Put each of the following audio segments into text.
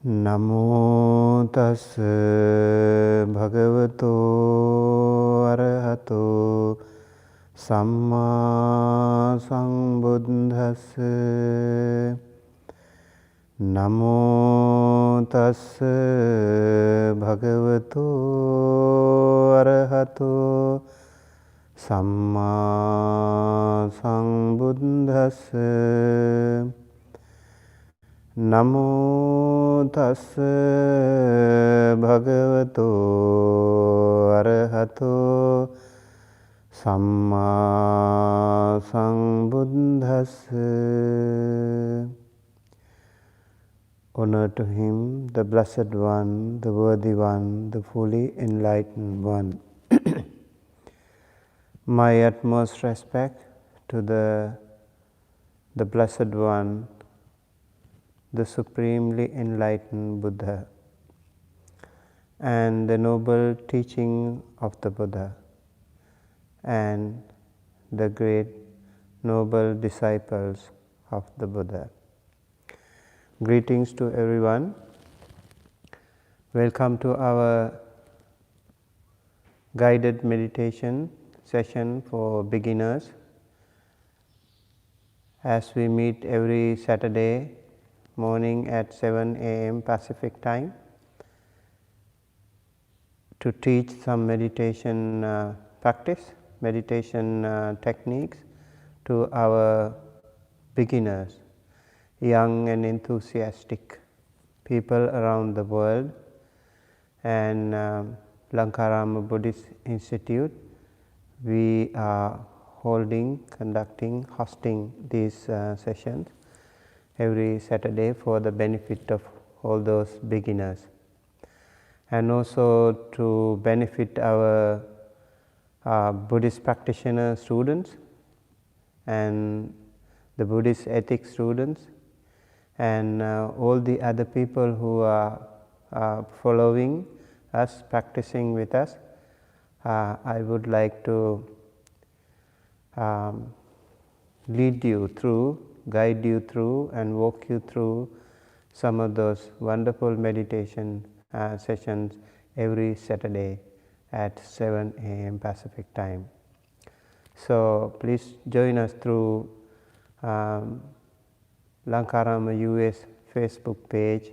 Namo tassa bhagavato arahato samma sambuddhassa. Namo tassa bhagavato arahato samma sambuddhassa. Namo tassa bhagavato arahato samma sambuddhassa. Honor to him, the Blessed One, the Worthy One, the fully enlightened One. My utmost respect to the Blessed One, the supremely enlightened Buddha, and the noble teaching of the Buddha, and the great noble disciples of the Buddha. Greetings to everyone. Welcome to our guided meditation session for beginners, as we meet every Saturday morning at 7 a.m. Pacific time to teach some meditation practice, meditation techniques to our beginners, young and enthusiastic people around the world. And Lankarama Buddhist Institute, we are conducting, hosting these sessions every Saturday for the benefit of all those beginners, and also to benefit our Buddhist practitioner students and the Buddhist ethics students and all the other people who are following us, practicing with us. I would like to lead you through, guide you through, and walk you through some of those wonderful meditation sessions every Saturday at 7 a.m. Pacific time. So please join us through Lankarama US Facebook page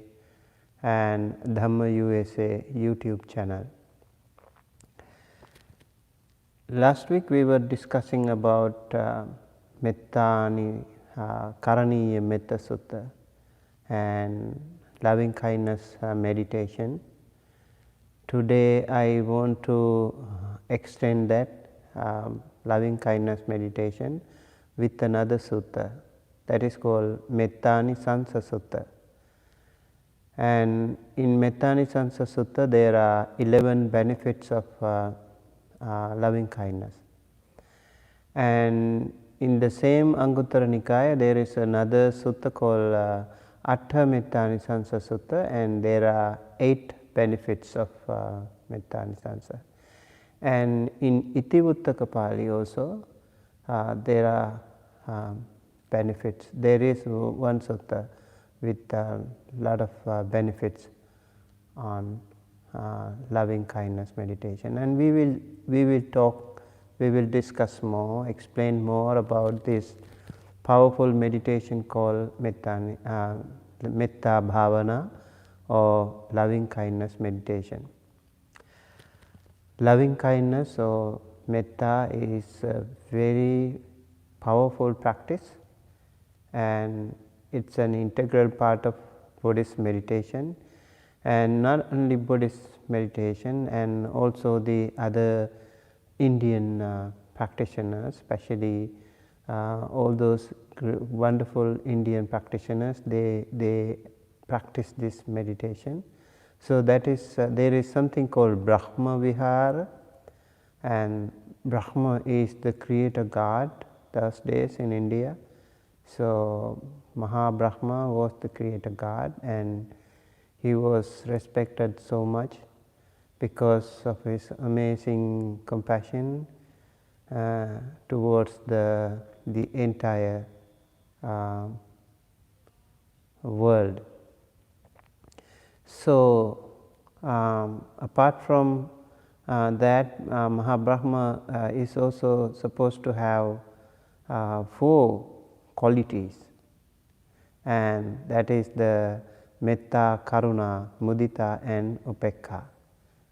and Dhamma USA YouTube channel. Last week we were discussing about Mettani Karaniya Metta Sutta and loving kindness meditation. Today I want to extend that loving kindness meditation with another sutta that is called Mettani Sansa Sutta. And in Mettani Sansa Sutta there are 11 benefits of loving kindness. And in the same Anguttara Nikaya there is another sutta called Atta Mettani Sansa Sutta, and there are 8 benefits of Mettani Sansa. And in Itivuttaka Pali also there are benefits. There is one sutta with a lot of benefits on loving kindness meditation, and we will discuss more, explain more about this powerful meditation called Metta Bhavana, or loving kindness meditation. Loving kindness or metta is a very powerful practice, and it's an integral part of Buddhist meditation, and not only Buddhist meditation, and also the other Indian practitioners, especially all those wonderful Indian practitioners, they practice this meditation. So that is there is something called Brahma Vihara, and Brahma is the creator God those days in India. So Maha Brahma was the creator God, and he was respected so much because of his amazing compassion towards the entire world. So apart from that, Mahabrahma is also supposed to have 4 qualities, and that is the metta, karuna, mudita, and upekkha.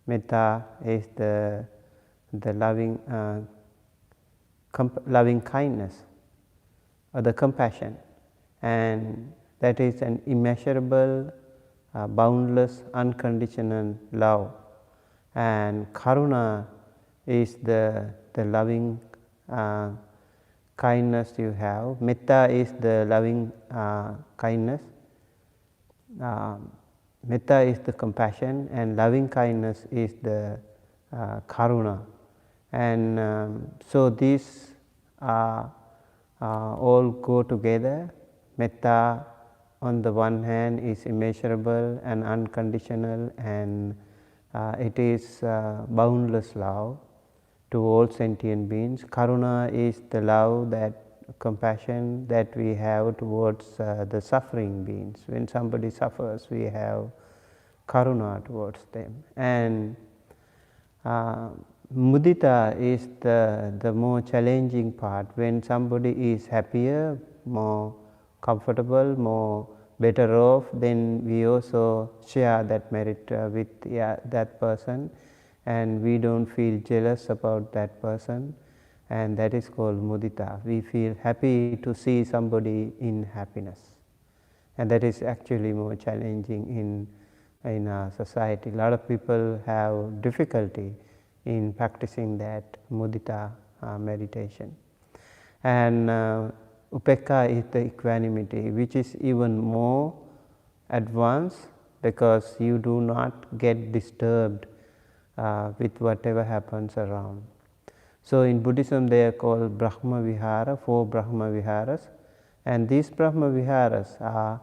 Metta is the loving loving kindness or the compassion, and that is an immeasurable, boundless, unconditional love. And karuna is the loving kindness you have. Metta is the loving kindness. Metta is the compassion, and loving kindness is the karuna. And so these all go together. Metta on the one hand is immeasurable and unconditional, and it is boundless love to all sentient beings. Karuna is the love, that compassion that we have towards the suffering beings. When somebody suffers, we have karuna towards them. And mudita is the more challenging part. When somebody is happier, more comfortable, more better off, then we also share that merit with that person, and we don't feel jealous about that person, and that is called mudita. We feel happy to see somebody in happiness, and that is actually more challenging in our society. A lot of people have difficulty in practicing that mudita meditation. And upekkha is the equanimity, which is even more advanced, because you do not get disturbed with whatever happens around. So in Buddhism they are called Brahma Vihara, 4 Brahma Viharas, and these Brahma Viharas are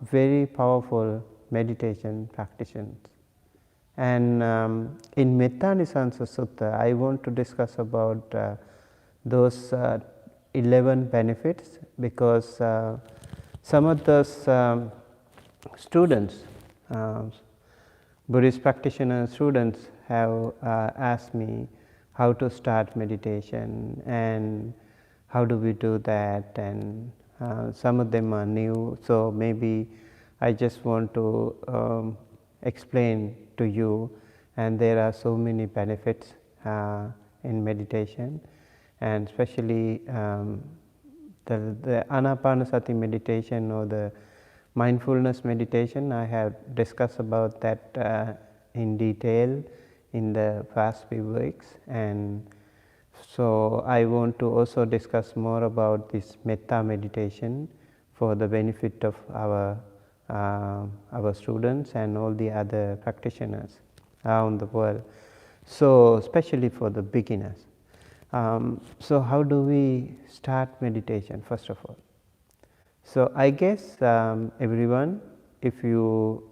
very powerful meditation practitioners. And in Mettanisansa Sutta, I want to discuss about those 11 benefits, because some of those students, Buddhist practitioner students, have asked me how to start meditation and how do we do that, and some of them are new, so maybe I just want to explain to you. And there are so many benefits in meditation, and especially the Anapanasati meditation or the mindfulness meditation. I have discussed about that in detail in the past few weeks, and so I want to also discuss more about this metta meditation for the benefit of our students and all the other practitioners around the world, so especially for the beginners. So how do we start meditation, first of all? So I guess everyone, if you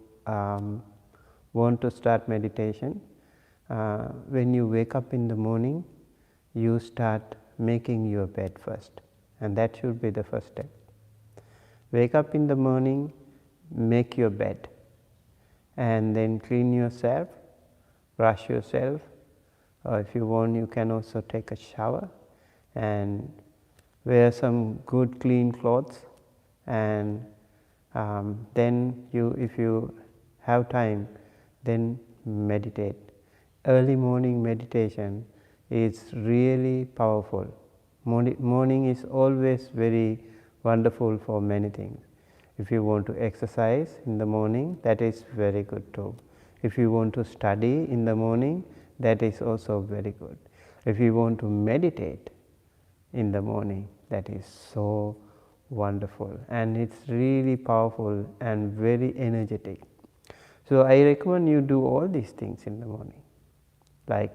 want to start meditation, when you wake up in the morning, you start making your bed first, and that should be the first step. Wake up in the morning, make your bed, and then clean yourself, brush yourself, or if you want, you can also take a shower and wear some good clean clothes, and Then if you have time, then meditate. Early morning meditation is really powerful. Morning is always very wonderful for many things. If you want to exercise in the morning, that is very good too. If you want to study in the morning, that is also very good. If you want to meditate in the morning, that is so wonderful, and it's really powerful and very energetic. So I recommend you do all these things in the morning, like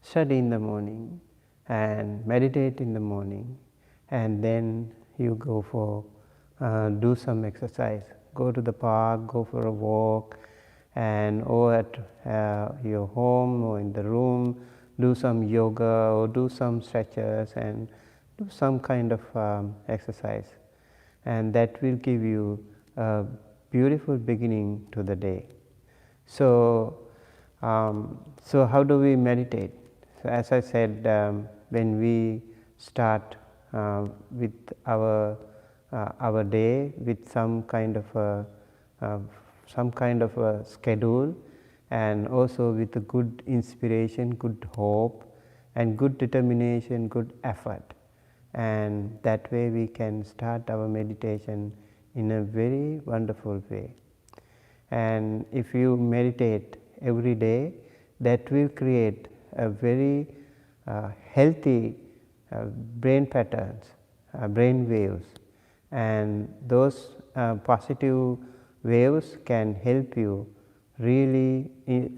study in the morning and meditate in the morning, and then you go for do some exercise, go to the park, go for a walk, and or at your home or in the room, do some yoga or do some stretches and do some kind of exercise, and that will give you a beautiful beginning to the day. So how do we meditate? So as I said, when we start with our day with some kind of a schedule, and also with a good inspiration, good hope, and good determination, good effort, and that way we can start our meditation in a very wonderful way. And if you meditate every day, that will create a very healthy brain patterns, brain waves, and those positive waves can help you really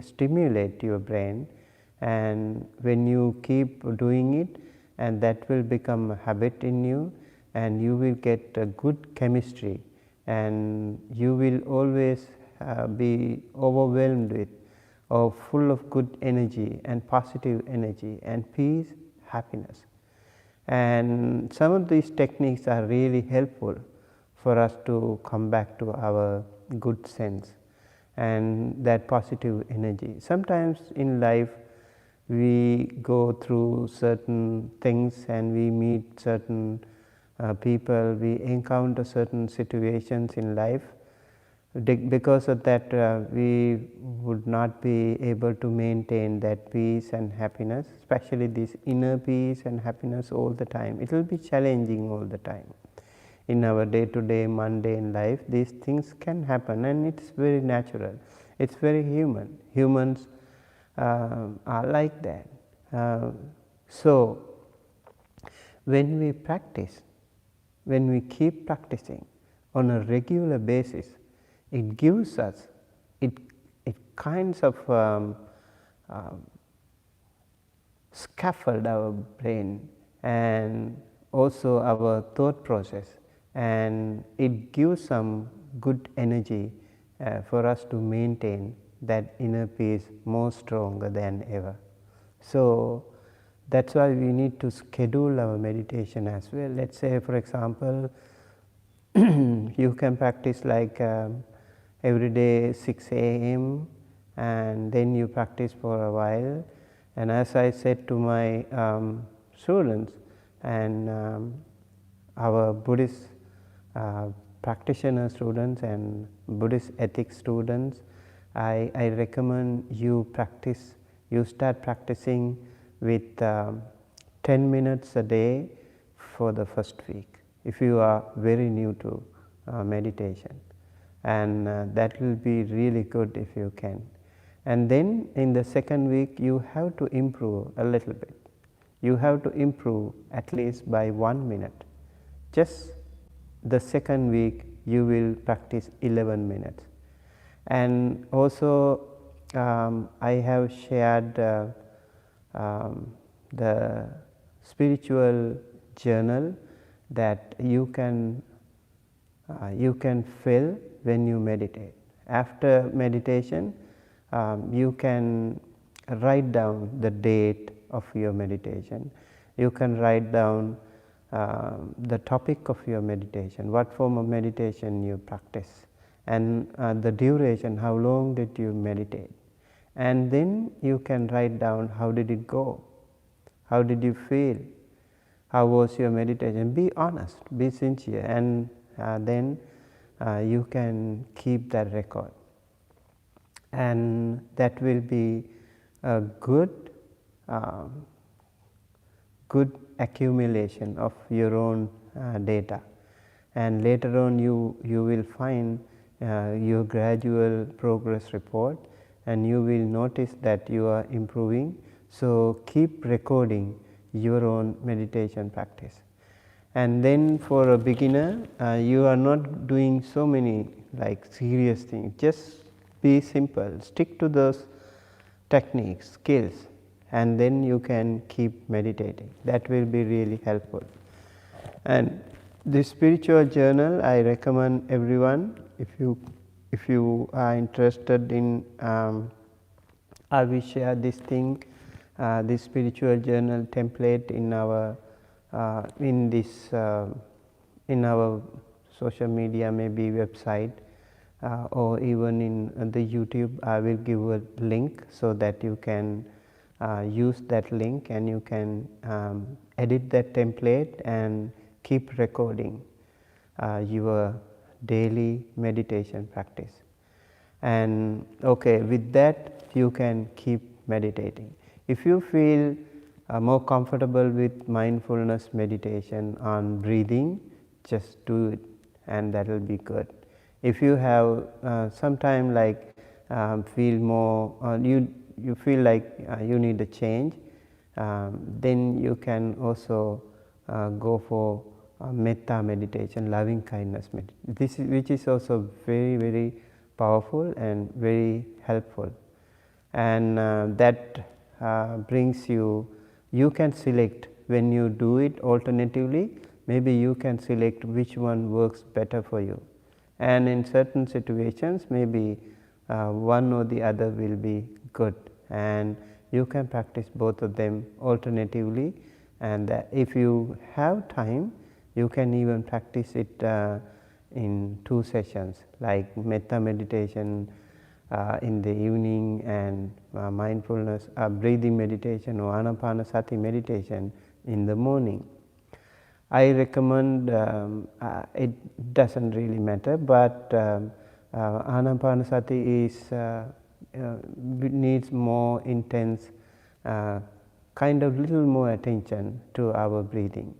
stimulate your brain, and when you keep doing it, and that will become a habit in you, and you will get a good chemistry, and you will always be overwhelmed with or full of good energy and positive energy and peace, happiness. And some of these techniques are really helpful for us to come back to our good sense and that positive energy. Sometimes in life we go through certain things and we meet certain people, we encounter certain situations in life. Because of that, we would not be able to maintain that peace and happiness, especially this inner peace and happiness all the time. It will be challenging all the time. In our day-to-day mundane life, these things can happen, and it's very natural. It's very human. Humans are like that. So, when we practice, when we keep practicing on a regular basis, it gives us, it kinds of scaffold our brain and also our thought process, and it gives some good energy for us to maintain that inner peace more stronger than ever. So that's why we need to schedule our meditation as well. Let's say, for example, you can practice like every day 6 a.m. and then you practice for a while, and as I said to my students and our Buddhist practitioner students and Buddhist ethics students, I recommend you start practicing with 10 minutes a day for the first week if you are very new to meditation, and that will be really good if you can. And then in the second week you have to improve a little bit. You have to improve at least by 1 minute. Just the second week you will practice 11 minutes. And also I have shared the spiritual journal that you can fill when you meditate. After meditation, you can write down the date of your meditation. You can write down the topic of your meditation, what form of meditation you practice, and the duration, how long did you meditate. And then you can write down how did it go, how did you feel, how was your meditation. Be honest, be sincere, and then you can keep that record, and that will be a good accumulation of your own data, and later on you will find your gradual progress report, and you will notice that you are improving. So keep recording your own meditation practice. And then for a beginner, you are not doing so many like serious things, just be simple, stick to those techniques, skills, and then you can keep meditating. That will be really helpful. And this spiritual journal, I recommend everyone, if you are interested in, I will share this thing, this spiritual journal template in our in our social media, maybe website, or even in the YouTube. I will give a link so that you can use that link, and you can edit that template and keep recording your daily meditation practice. And okay, with that you can keep meditating. If you feel more comfortable with mindfulness meditation on breathing, just do it, and that will be good. If you have sometime like feel more, you feel like you need a change, then you can also go for metta meditation, loving kindness meditation, which is also very powerful and very helpful. And that brings you can select, when you do it alternatively, maybe you can select which one works better for you, and in certain situations maybe one or the other will be good, and you can practice both of them alternatively. And if you have time, you can even practice it in 2 sessions, like metta meditation in the evening, and mindfulness breathing meditation or anapanasati meditation in the morning. I recommend, it doesn't really matter, but anapanasati is needs more intense, kind of little more attention to our breathing,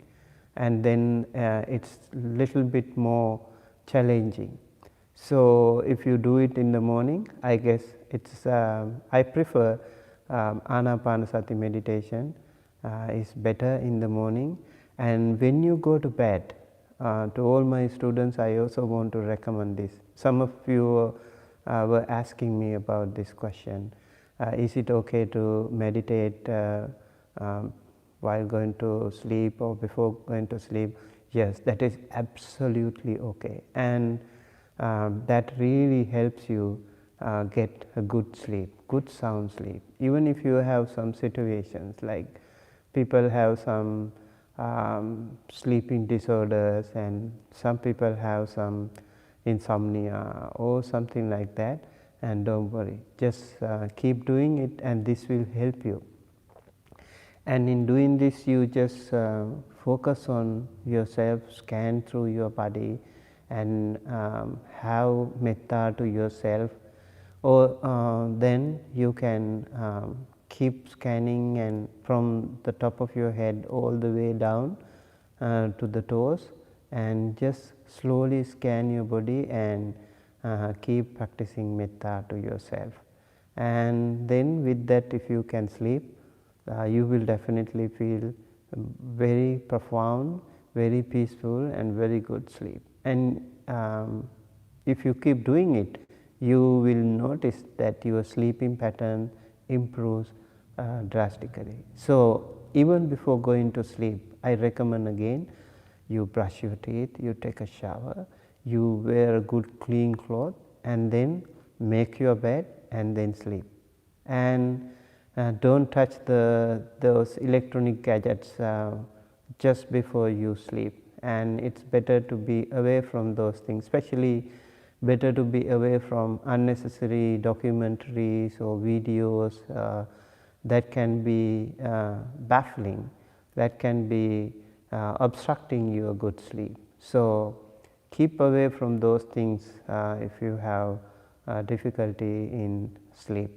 and then it's little bit more challenging. So if you do it in the morning, I guess it's I prefer anapanasati meditation is better in the morning. And when you go to bed, to all my students, I also want to recommend this. Some of you were asking me about this question. Is it okay to meditate while going to sleep or before going to sleep? Yes, that is absolutely okay, and that really helps you get a good sleep, good sound sleep. Even if you have some situations, like people have some sleeping disorders, and some people have some insomnia or something like that, and don't worry, just keep doing it, and this will help you. And in doing this, you just focus on yourself, scan through your body, and have metta to yourself, or then you can keep scanning, and from the top of your head all the way down to the toes, and just slowly scan your body, and keep practicing metta to yourself. And then with that, if you can sleep, you will definitely feel very profound, very peaceful, and very good sleep. And if you keep doing it, you will notice that your sleeping pattern improves drastically. So even before going to sleep, I recommend again, you brush your teeth, you take a shower, you wear a good clean cloth, and then make your bed, and then sleep. And don't touch those electronic gadgets just before you sleep, and it's better to be away from those things, especially better to be away from unnecessary documentaries or videos that can be baffling, that can be obstructing your good sleep. So keep away from those things if you have difficulty in sleep,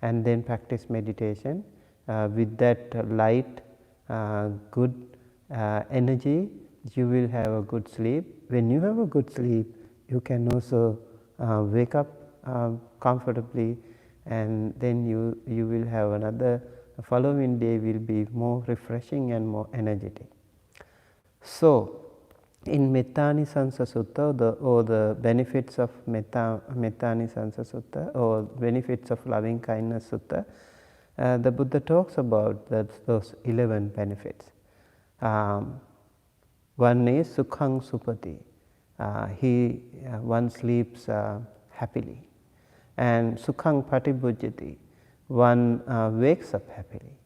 and then practice meditation with that light, good energy. You will have a good sleep. When you have a good sleep, you can also wake up comfortably, and then you will have another following day will be more refreshing and more energetic. So, in Mettanisansa Sutta, or the benefits of Mettanisansa Sutta, or benefits of loving kindness Sutta, the Buddha talks about those 11 benefits. One is Sukhang Supati. One sleeps happily. And Sukhang Patibhujjati. One wakes up happily.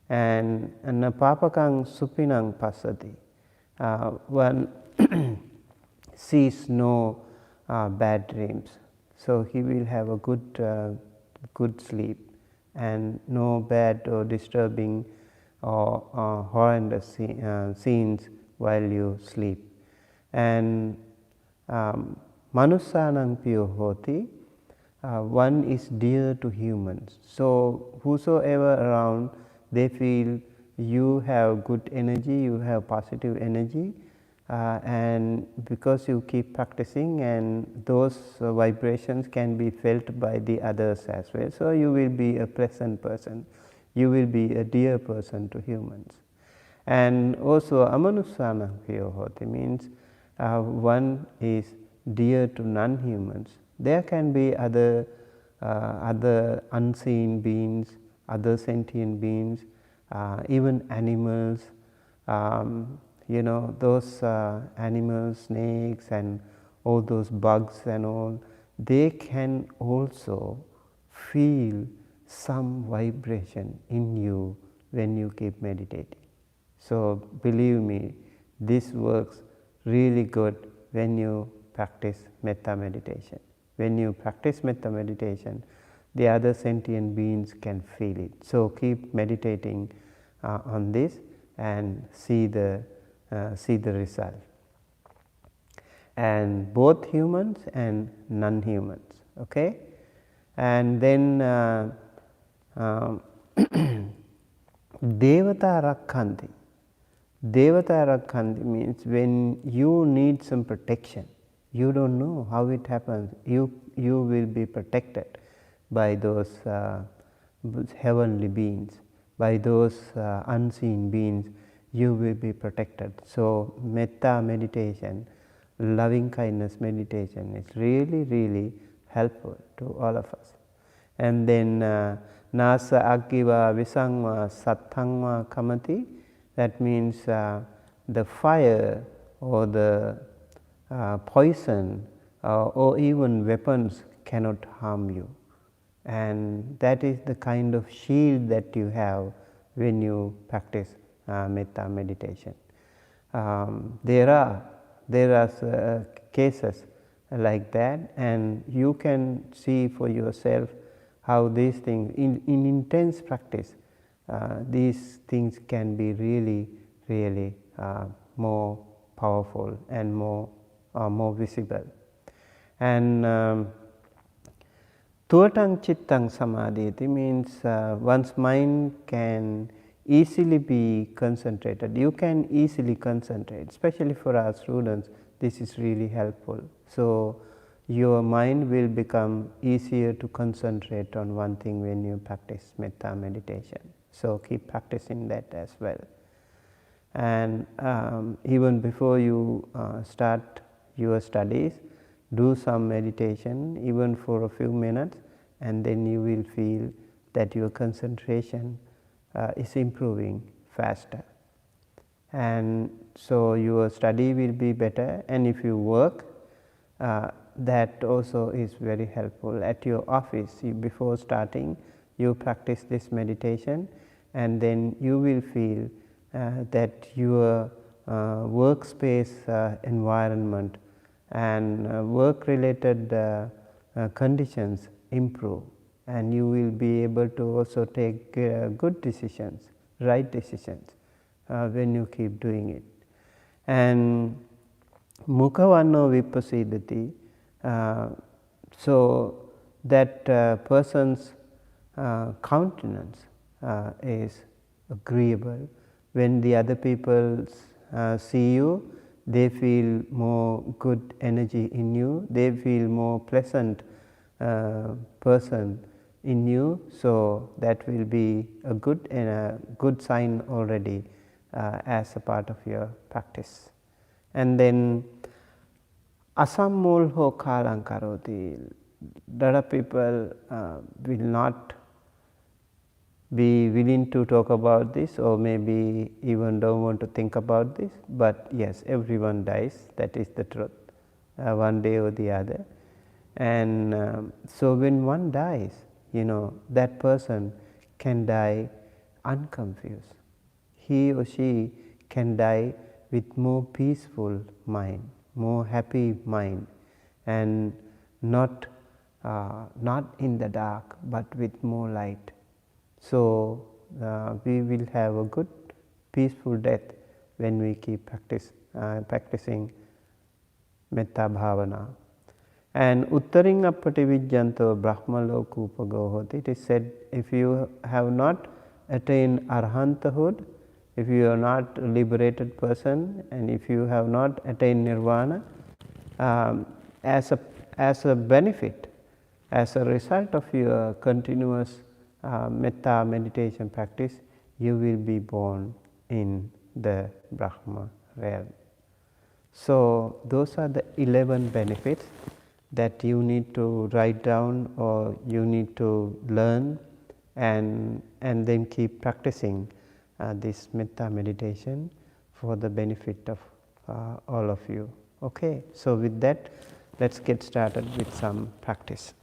And Napapakang Supinang Passati. One sees no bad dreams. So he will have a good sleep, and no bad or disturbing or horrendous scenes while you sleep. And Manussanang Piyo Hoti, one is dear to humans. So whosoever around, they feel you have good energy, you have positive energy, and because you keep practicing, and those vibrations can be felt by the others as well. So you will be a pleasant person, you will be a dear person to humans. And also Amanussana Piyo Hoti means one is dear to non-humans. There can be other unseen beings, other sentient beings, even animals. Those animals, snakes, and all those bugs and all, they can also feel some vibration in you when you keep meditating. So believe me, this works really good when you practice metta meditation. When you practice metta meditation, the other sentient beings can feel it. So keep meditating on this and see the result. And both humans and non-humans. Okay, and then Devata Rakhanti. Devata Rakhanti means when you need some protection, you don't know how it happens, you will be protected by those heavenly beings, by those unseen beings, you will be protected. So metta meditation, loving kindness meditation is really, really helpful to all of us. And then Nasa Agiva Visangva Sattangva Kamati, that means the fire or the poison or even weapons cannot harm you. And that is the kind of shield that you have when you practice metta meditation. There are cases like that, and you can see for yourself how these things, in intense practice, these things can be really, really more powerful and more visible. And Tuatang Chittang Samadhiti means one's mind can easily be concentrated. You can easily concentrate, especially for our students. This is really helpful. So your mind will become easier to concentrate on one thing when you practice metta meditation. So keep practicing that as well. And even before you start your studies, do some meditation even for a few minutes, and then you will feel that your concentration is improving faster. And so your study will be better, and if you work, that also is very helpful. At your office, before starting, you practice this meditation, and then you will feel that your workspace environment and work related conditions improve, and you will be able to also take good decisions, right decisions when you keep doing it. And Mukhavanno vipasidati, so that person's countenance is agreeable. When the other people see you, they feel more good energy in you, they feel more pleasant person in you, so that will be a good and a good sign already as a part of your practice. And then asammulho kalang karoti, lot of people will not be willing to talk about this, or maybe even don't want to think about this, but yes, everyone dies, that is the truth, one day or the other. And so when one dies, that person can die unconfused. He or she can die with more peaceful mind, more happy mind, and not in the dark, but with more light. So we will have a good peaceful death when we keep practicing metta bhavana. And uttaringa pativijjanto brahmalokupago hoti, it is said, if you have not attained arhantahood, if you are not a liberated person, and if you have not attained nirvana, as a benefit, as a result of your continuous metta meditation practice, you will be born in the Brahma realm. So those are the 11 benefits that you need to write down, or you need to learn, and then keep practicing this metta meditation for the benefit of all of you. Okay, so with that, let's get started with some practice.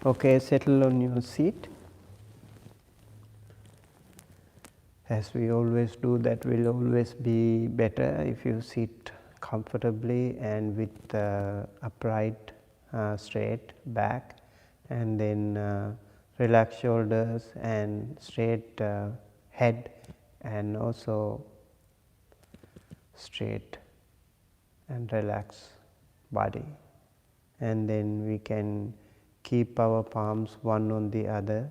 Okay, settle on your seat. As we always do, that will always be better if you sit comfortably and with upright, straight back, and then relax shoulders and straight head, and also straight and relax body. And then we can keep our palms one on the other,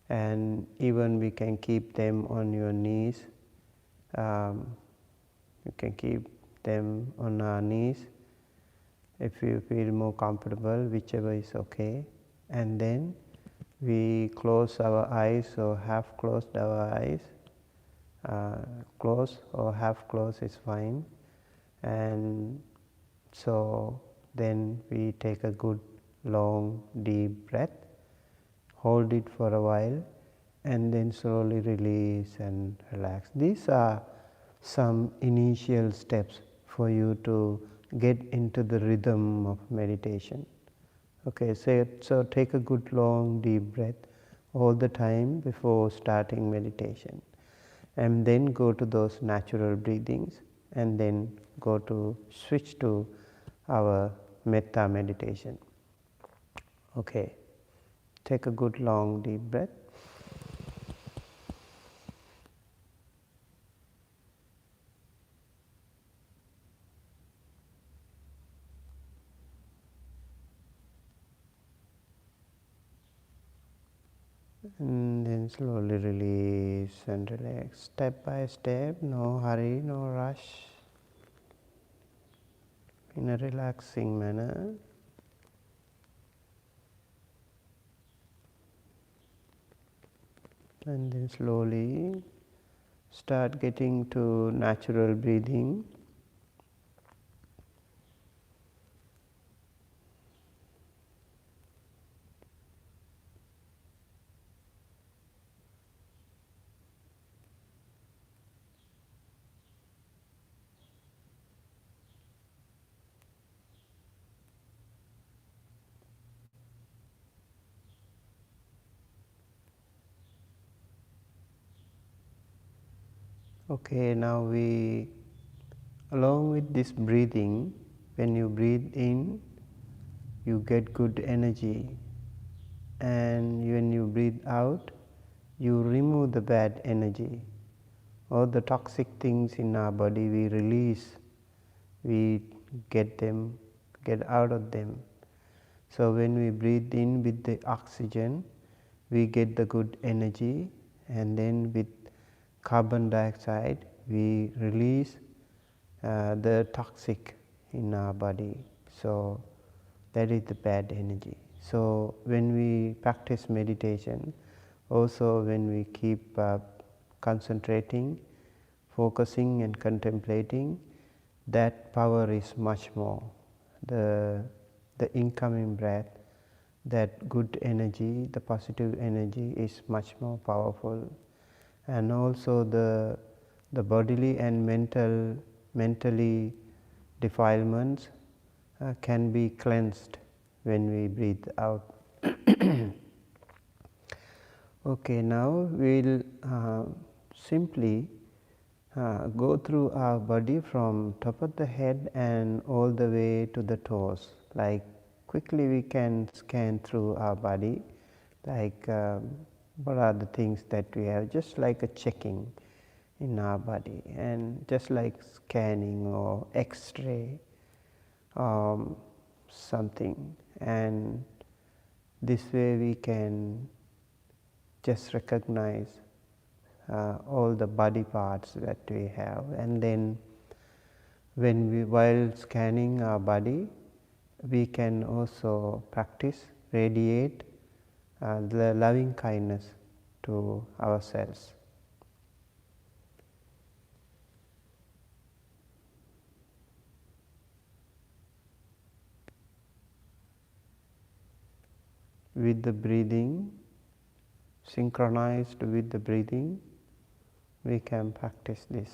and even we can keep them on your knees. You can keep them on our knees if you feel more comfortable, whichever is okay. And then we close our eyes, or half closed our eyes. Close or half closed is fine. And so then we take a good long deep breath, hold it for a while, and then slowly release and relax. These are some initial steps for you to get into the rhythm of meditation. Okay, so take a good long deep breath all the time before starting meditation, and then go to those natural breathings, and then switch to our metta meditation. Okay, take a good long deep breath. And then slowly release and relax, step by step, no hurry, no rush, in a relaxing manner. And then slowly start getting to natural breathing. Okay, now along with this breathing, when you breathe in, you get good energy, and when you breathe out, you remove the bad energy. All the toxic things in our body we release we get out of them. So when we breathe in with the oxygen, we get the good energy, and then with carbon dioxide we release the toxic in our body. So that is the bad energy. So when we practice meditation, also when we keep concentrating, focusing and contemplating, that power is much more. The incoming breath, that good energy, the positive energy is much more powerful. And also the bodily and mentally defilements can be cleansed when we breathe out. Okay, now we'll simply go through our body from top of the head and all the way to the toes. Like quickly we can scan through our body, like what are the things that we have, just like a checking in our body, and just like scanning or x-ray something, and this way we can just recognize all the body parts that we have. And then while scanning our body, we can also practice radiate the loving kindness to ourselves. With the breathing, synchronized with the breathing, we can practice this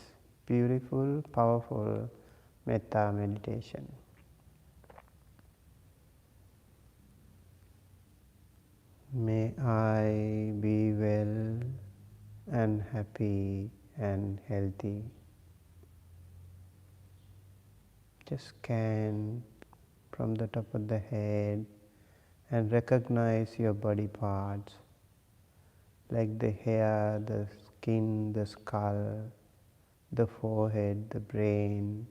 beautiful, powerful metta meditation. May I be well and happy and healthy. Just scan from the top of the head and recognize your body parts, like the hair, the skin, the skull, the forehead, the brain,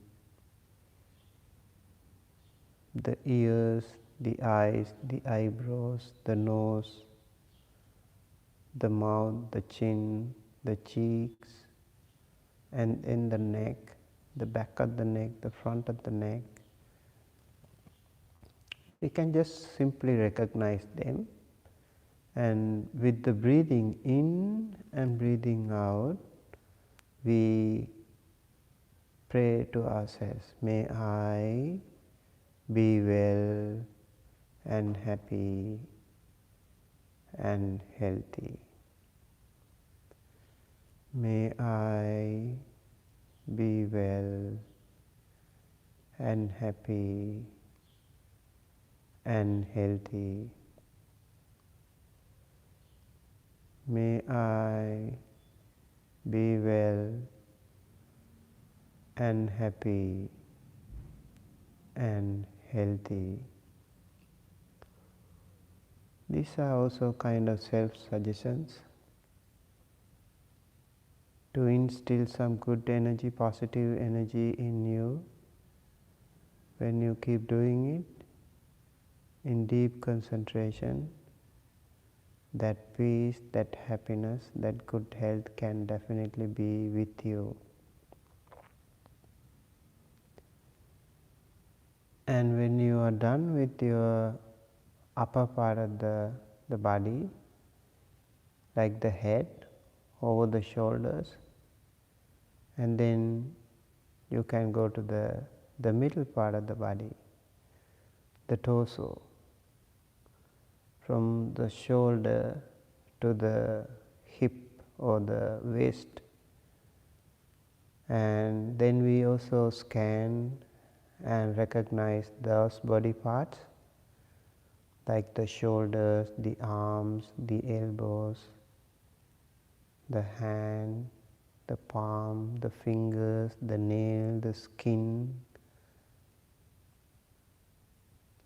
the ears, the eyes, the eyebrows, the nose, the mouth, the chin, the cheeks, and in the neck, the back of the neck, the front of the neck. We can just simply recognize them, and with the breathing in and breathing out, we pray to ourselves, may I be well and happy and healthy. May I be well and happy and healthy. May I be well and happy and healthy. These are also kind of self-suggestions to instill some good energy, positive energy in you. When you keep doing it in deep concentration, that peace, that happiness, that good health can definitely be with you. And when you are done with your upper part of the body, like the head, over the shoulders, and then you can go to the middle part of the body, the torso, from the shoulder to the hip or the waist. And then we also scan and recognize those body parts, like the shoulders, the arms, the elbows, the hand, the palm, the fingers, the nail, the skin,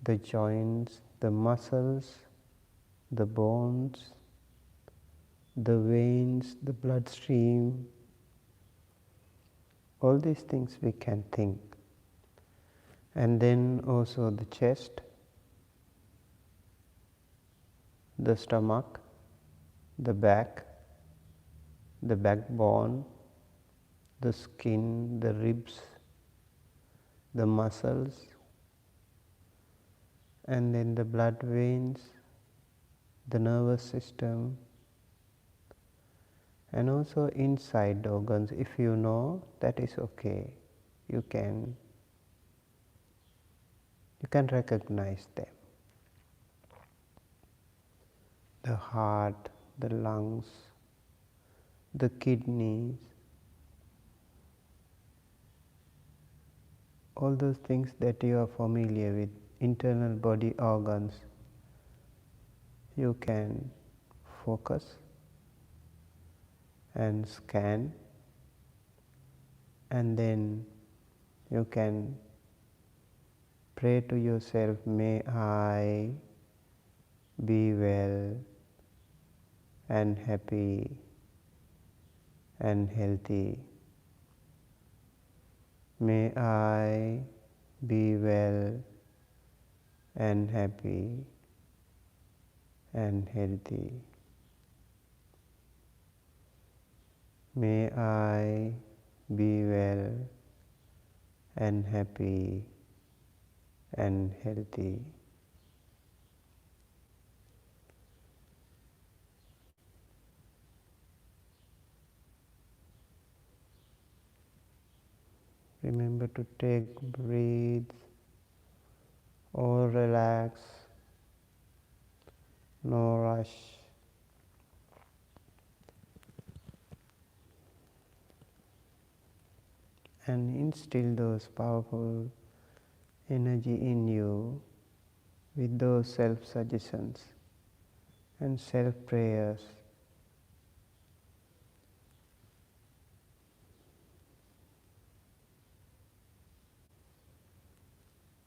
the joints, the muscles, the bones, the veins, the bloodstream. All these things we can think. And then also the chest, the stomach, the back, the backbone, the skin, the ribs, the muscles, and then the blood veins, the nervous system, and also inside organs. If you know, that is okay. You can recognize them. The heart, the lungs, the kidneys, all those things that you are familiar with, internal body organs, you can focus and scan, and then you can pray to yourself, may I be well and happy and healthy. May I be well and happy and healthy. May I be well and happy and healthy. Remember to take breaths or relax, no rush. And instill those powerful energy in you with those self-suggestions and self-prayers.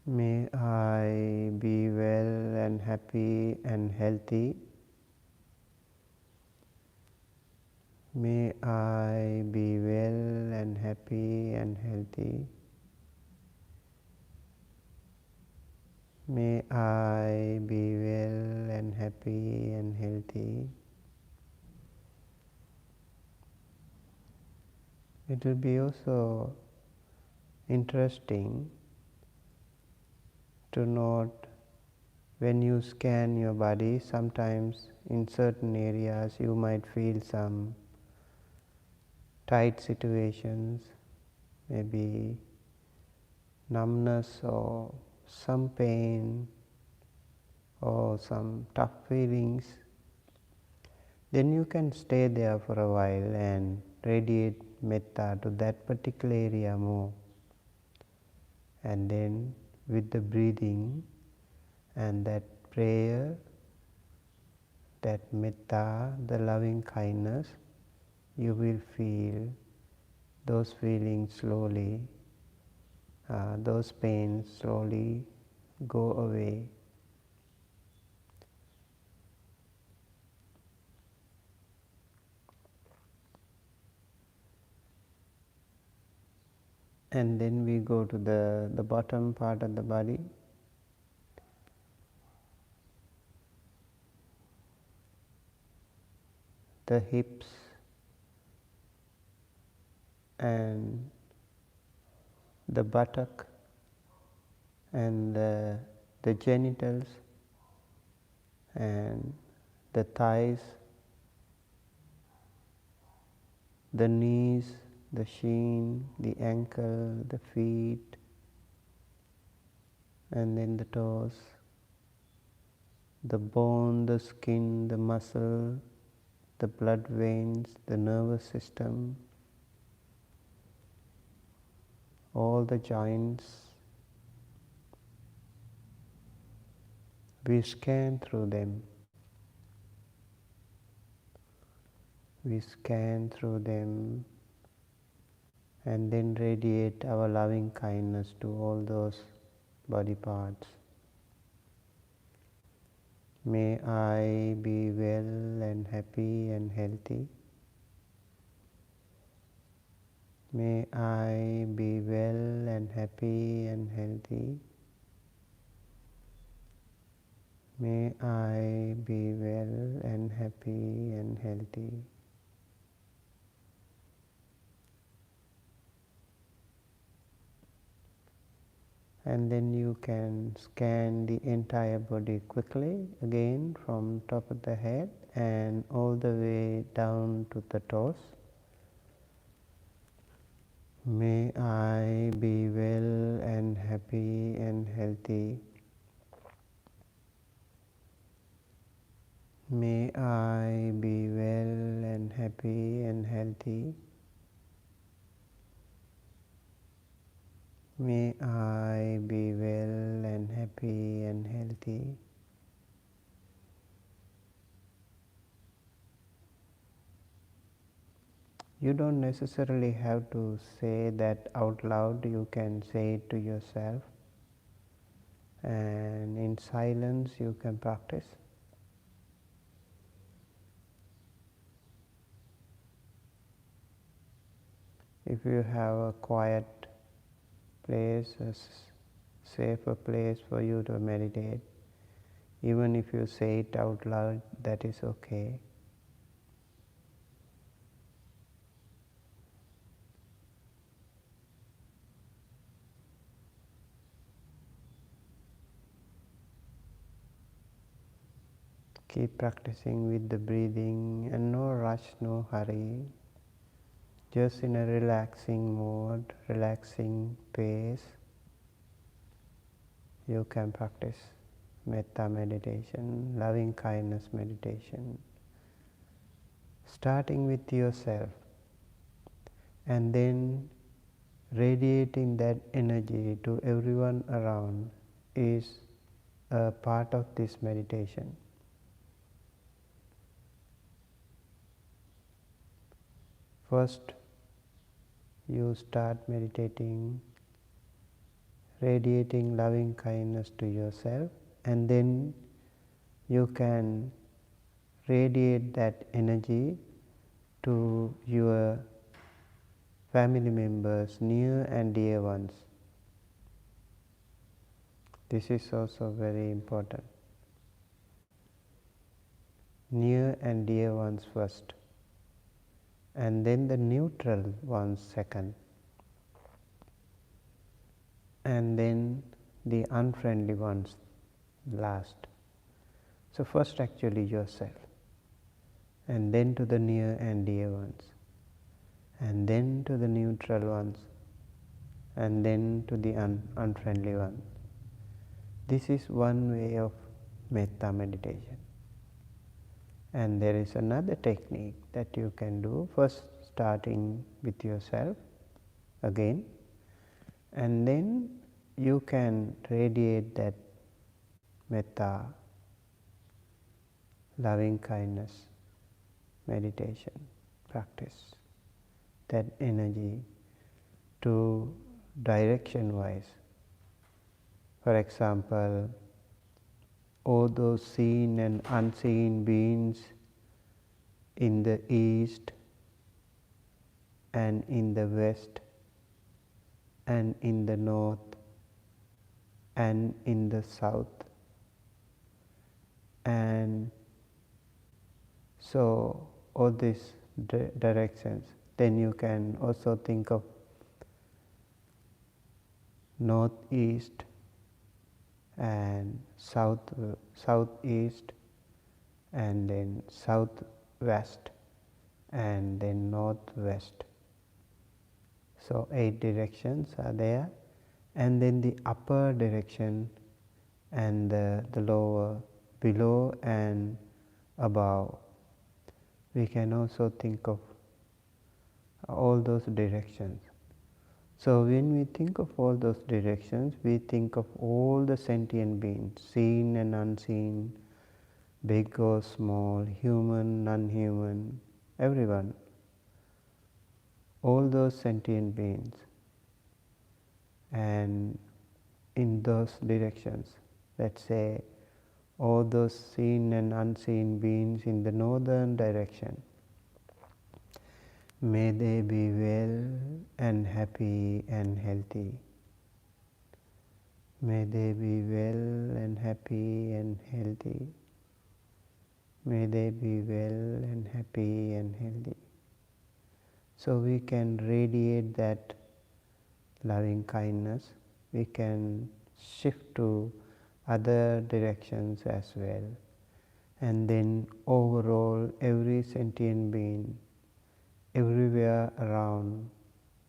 May I be well and happy and healthy. May I be well and happy and healthy. May I be well and happy and healthy. It will be also interesting to note when you scan your body, sometimes in certain areas you might feel some tight situations, maybe numbness or some pain or some tough feelings. Then you can stay there for a while and radiate metta to that particular area more. And then with the breathing and that prayer, that metta, the loving kindness, you will feel those feelings slowly, those pains slowly go away. And then we go to the bottom part of the body. The hips and the buttock and the genitals and the thighs, the knees, the shin, the ankle, the feet, and then the toes, the bone, the skin, the muscle, the blood veins, the nervous system, all the joints. We scan through them. We scan through them and then radiate our loving kindness to all those body parts. May I be well and happy and healthy. May I be well and happy and healthy. May I be well and happy and healthy. And then you can scan the entire body quickly again from top of the head and all the way down to the toes. May I be well and happy and healthy. May I be well and happy and healthy. May I be well and happy and healthy. You don't necessarily have to say that out loud, you can say it to yourself, and in silence you can practice. If you have a quiet place, a safer place for you to meditate, even if you say it out loud, that is okay. Keep practicing with the breathing and no rush, no hurry. Just in a relaxing mode, relaxing pace, you can practice metta meditation, loving kindness meditation. Starting with yourself and then radiating that energy to everyone around is a part of this meditation. First, you start meditating, radiating loving kindness to yourself, and then you can radiate that energy to your family members, near and dear ones. This is also very important. Near and dear ones first, and then the neutral ones second, and then the unfriendly ones last. So first actually yourself, and then to the near and dear ones, and then to the neutral ones, and then to the unfriendly ones. This is one way of metta meditation. And there is another technique that you can do, first starting with yourself again, and then you can radiate that metta, loving kindness meditation practice, that energy to direction wise. For example, all those seen and unseen beings in the east and in the west and in the north and in the south, and so all these directions. Then you can also think of northeast and southeast, and then southwest, and then northwest. So 8 directions are there, and then the upper direction and the lower, below and above. We can also think of all those directions. So when we think of all those directions, we think of all the sentient beings, seen and unseen, big or small, human, non-human, everyone. All those sentient beings, and in those directions, let's say all those seen and unseen beings in the northern direction, May they be well and happy and healthy. May they be well and happy and healthy. May they be well and happy and healthy. So we can radiate that loving kindness. We can shift to other directions as well. And then overall, every sentient being, everywhere around,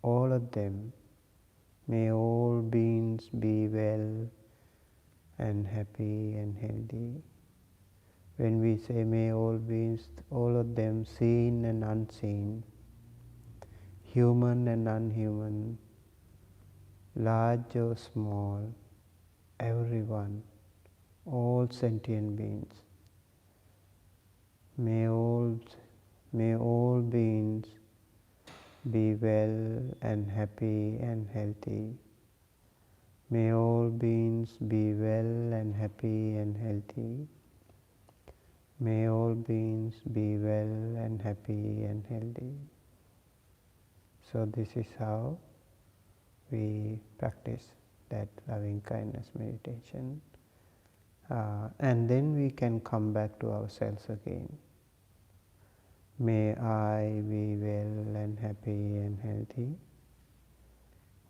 all of them, may all beings be well and happy and healthy. When we say may all beings, all of them, seen and unseen, human and unhuman, large or small, everyone, all sentient beings, may all beings be well and happy and healthy. May all beings be well and happy and healthy. May all beings be well and happy and healthy. So this is how we practice that loving kindness meditation. And then we can come back to ourselves again. May I be well and happy and healthy.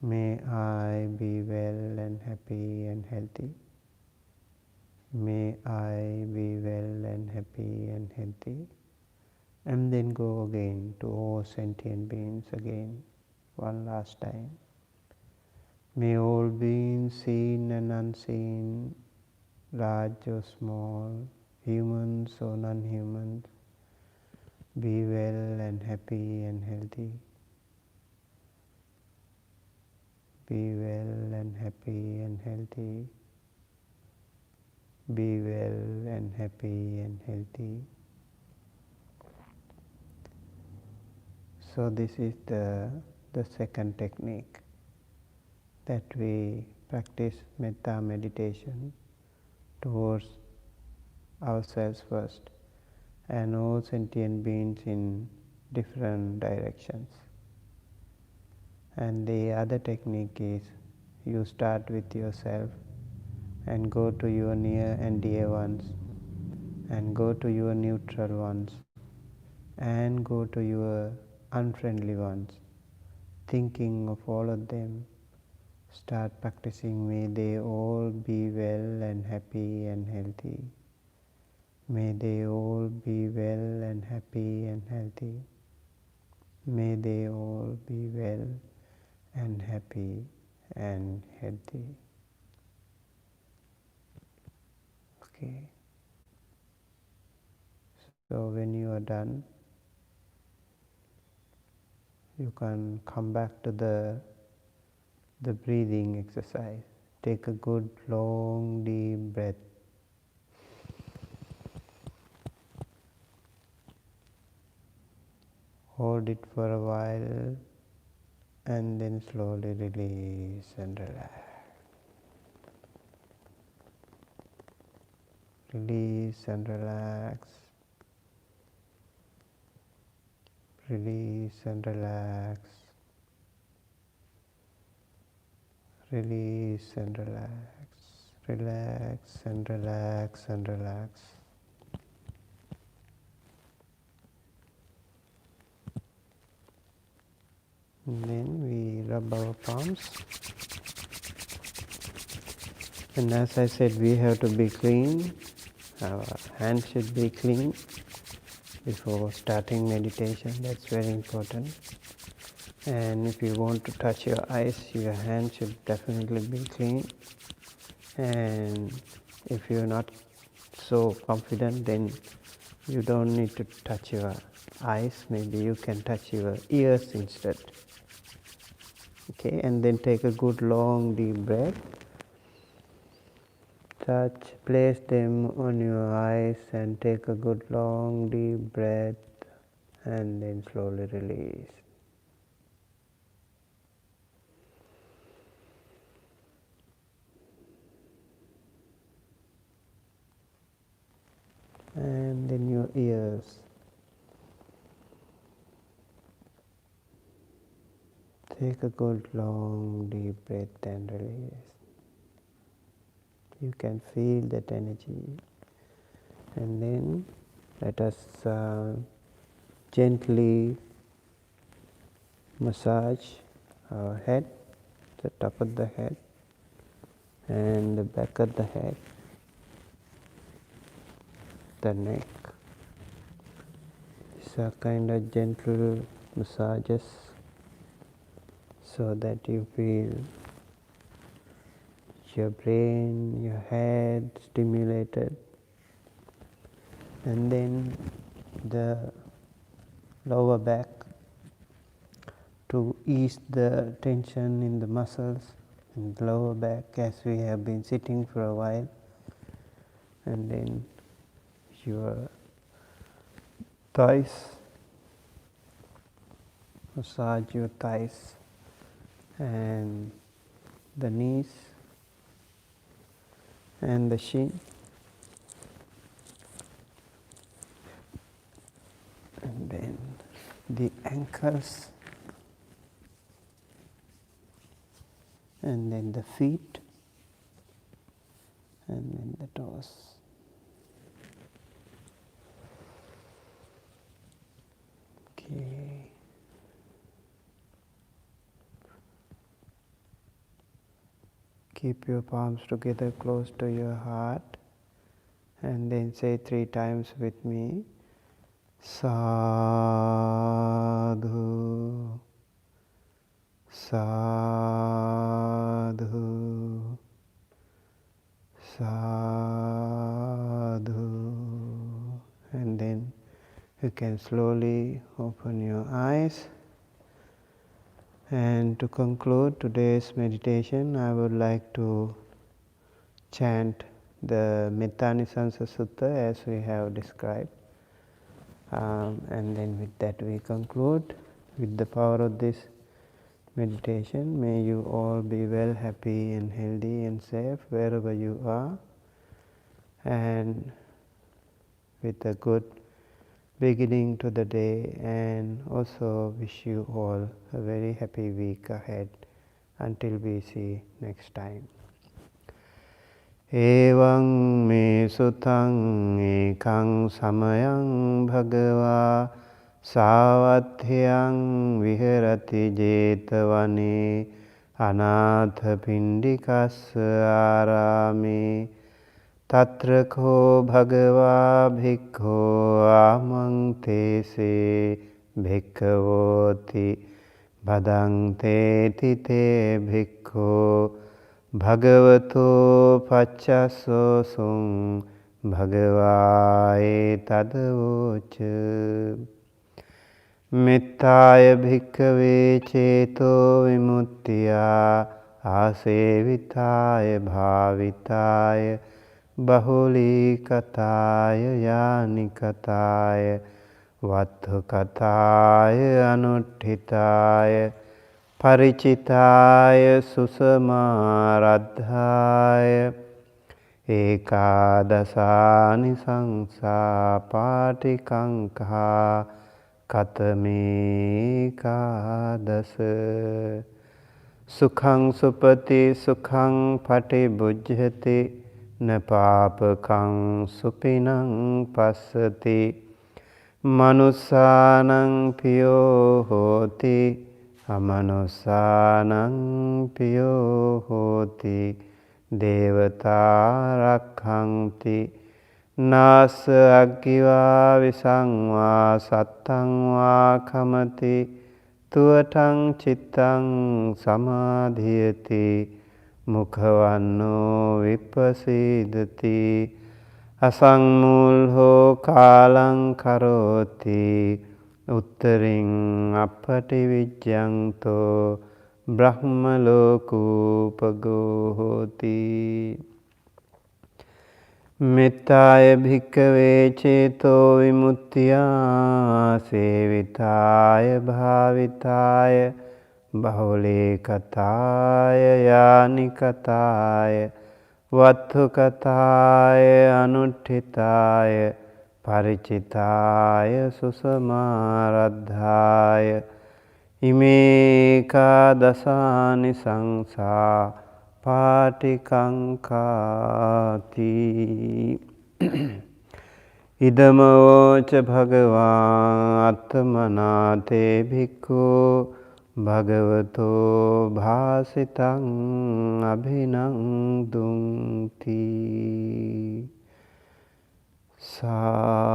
May I be well and happy and healthy. May I be well and happy and healthy. And then go again to all sentient beings again, one last time. May all beings, seen and unseen, large or small, humans or non-humans, be well and happy and healthy. Be well and happy and healthy. Be well and happy and healthy. So this is the second technique that we practice metta meditation towards ourselves first and all sentient beings in different directions. And the other technique is you start with yourself and go to your near and dear ones and go to your neutral ones and go to your unfriendly ones, thinking of all of them. Start practicing, may they all be well and happy and healthy. May they all be well and happy and healthy. May they all be well and happy and healthy. Okay. So when you are done, you can come back to the breathing exercise. Take a good long deep breath. Hold it for a while and then slowly release and relax. Release and relax. Release and relax. Release and relax. Relax and relax and relax. And then we rub our palms. And as I said, we have to be clean. Our hands should be clean before starting meditation. That's very important. And if you want to touch your eyes, your hand should definitely be clean. And if you're not so confident, then you don't need to touch your eyes. Maybe you can touch your ears instead. Okay, and then take a good long deep breath. Place them on your eyes and take a good long deep breath and then slowly release. And then your ears. Take a good long deep breath and release. You can feel that energy. And then let us gently massage our head, the top of the head and the back of the head, the neck. These are kind of gentle massages so that you feel your brain, your head stimulated, and then the lower back to ease the tension in the muscles in the lower back as we have been sitting for a while, and then your thighs, massage your thighs and the knees and the shin, and then the ankles, and then the feet, and then the toes. Okay. Keep your palms together close to your heart, and then say 3 times with me. Sadhu, sadhu, sadhu. And then you can slowly open your eyes. And to conclude today's meditation, I would like to chant the Mettanisansa Sutta as we have described. And then with that we conclude. With the power of this meditation, may you all be well, happy and healthy and safe wherever you are, and with a good beginning to the day, and also wish you all a very happy week ahead until we see next time. Evaṃ me sutaṃ ekhaṃ samayam bhagavā sāvatthayaṃ viharati jetavane anātha pindikassa ārāme tatra ko bhagavā bhikkho āmaṃ te se bhikkhavoti bhadante te bhikkho Bhagavato paccasso sum bhagavāye tadavoca Mettāya bhikkhave ceto vimuttiyā āsevitāya bhavitāya bahulikatāya yānikatāya vatthukatāya anutthitāya Paricitāya susamāraddhāya ekādasāni saṅsā pātikankhā katame kādasa sukhaṃ supati sukhaṃ patibujjhati na pāpakaṃ supinaṃ passati manussānaṃ piyo hoti Amanussānaṃ piyo hoti devatā rakkhanti nāsa aggivā visaṃvā sattaṃ vā khamati tuvataṃ cittaṃ samādhiyati mukhavanno vipasidati asaṃmūlho kālaṃ karoti Uttariṃ appativiජ්ජanto brahmalokūpago hoti Mettāya bhikkhave ceto vimuttiyā sevitāya bhavitāya bahulikatāya yānikatāya vatthukatāya anutthitāya Paricitāya susamāraddhāya Imeka dasani sangsa patikankati. Idamavoca bhagavan atmanate bhikkhu bhagavato bhasitang abhinangdungti. Sadhu.